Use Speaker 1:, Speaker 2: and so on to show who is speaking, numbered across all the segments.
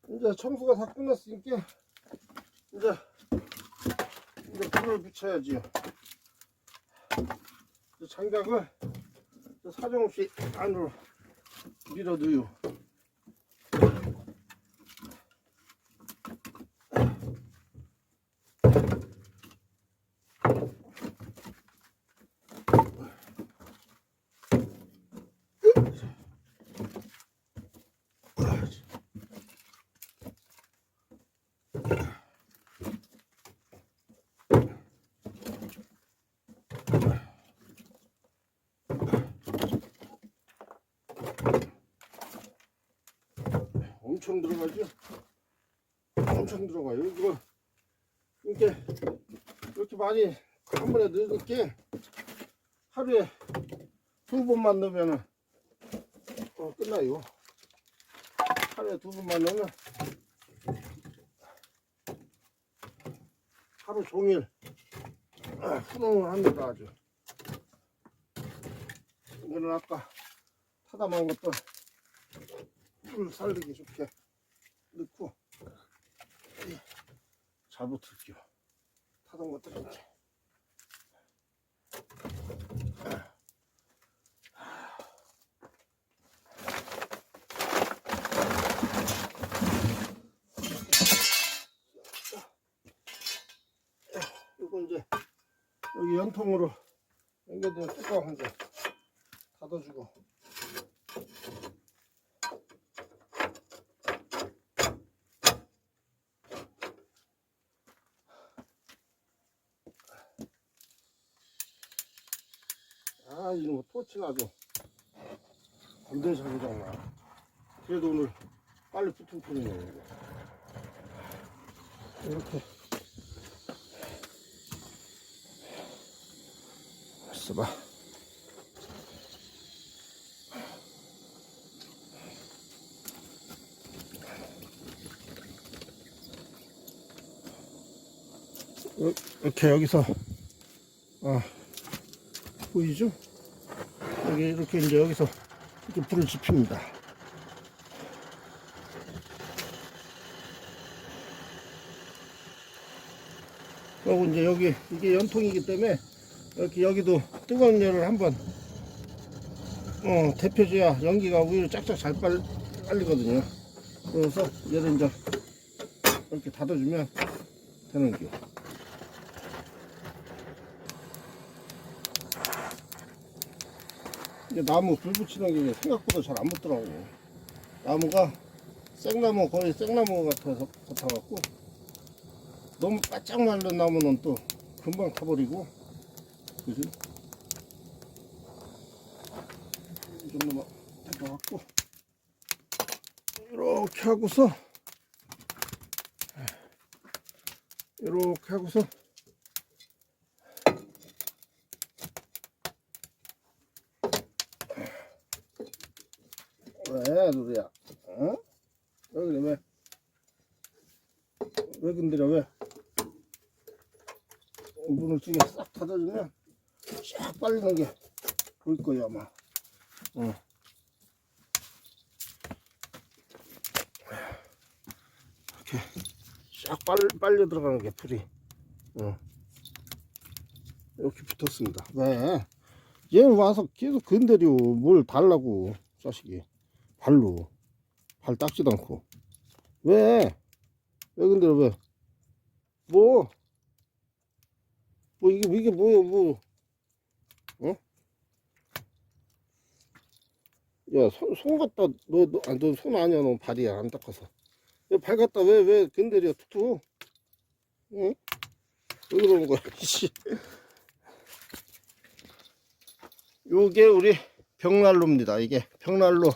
Speaker 1: 이제 청소가 다 끝났으니까 이제 불을 붙여야지요. 장작을 사정없이 안으로 밀어넣어요. 엄청 들어가죠? 엄청 들어가요. 이거 이렇게 많이 한 번에 넣을게 하루에 2번만 넣으면은 끝나요. 하루에 2번만 넣으면 하루 종일 훈훈합니다. 아주. 이거는 아까 타담한 것도 불 살리기 좋게 넣고 잘 붙을게요. 타던 것들 이렇게. 이거 이제 여기 연통으로 연결된 뚜껑 한 개 닫아주고. 이놈의 토치나도 건들 잘못했나. 그래도 오늘 빨리 붙은 편이네요. 이렇게 써봐. 이렇게 여기서 보이죠? 여기 이렇게 이제 여기서 이렇게 불을 지핍니다. 그리고 이제 여기 이게 연통이기 때문에 이렇게 여기도 뜨거운 열을 한번 데펴줘야 연기가 위로 쫙쫙 잘 빨리거든요. 그래서 얘를 이제 이렇게 닫아주면 되는 거예요. 이게 나무 불 붙이는 게 생각보다 잘 안 붙더라고. 나무가 생나무, 거의 생나무 같아갖고 너무 바짝 마른 나무는 또 금방 타버리고. 그지? 이 정도만 해갖고 이렇게 하고서 왜 누리야? 왜 그래? 왜 건드려? 왜? 문을 두 개 싹 닫아주면 쫙 빨리는 게 보일 거야 아마. 이렇게 쫙 빨려 들어가는 게 불이. 이렇게 붙었습니다. 왜? 얘는 와서 계속 건드려. 뭘 달라고 자식이. 발로 발 닦지도 않고. 왜 건드려? 왜? 이게 뭐야? 야, 손 갖다 너 손 아니야. 너 발이야. 안 닦아서. 발 갖다 왜 건드려? 툭툭. 응? 왜 그러는 거야? 요게 우리 벽난로입니다. 이게 벽난로.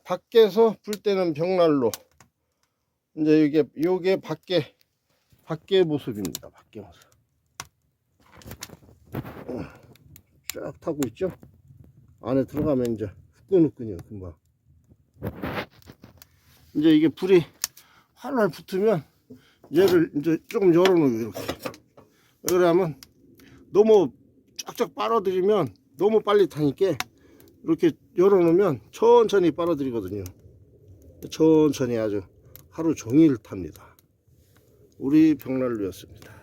Speaker 1: 밖에서 불 때는 벽난로. 이제 요게 밖의 모습입니다. 밖의 모습. 쫙 타고 있죠? 안에 들어가면 이제 후끈후끈이요, 금방. 이제 이게 불이 활활 붙으면 얘를 이제 조금 열어놓어요, 이렇게. 그러면 너무 쫙쫙 빨아들이면 너무 빨리 타니까 이렇게 열어놓으면 천천히 빨아들이거든요. 천천히 아주 하루 종일 탑니다. 우리 벽난로였습니다.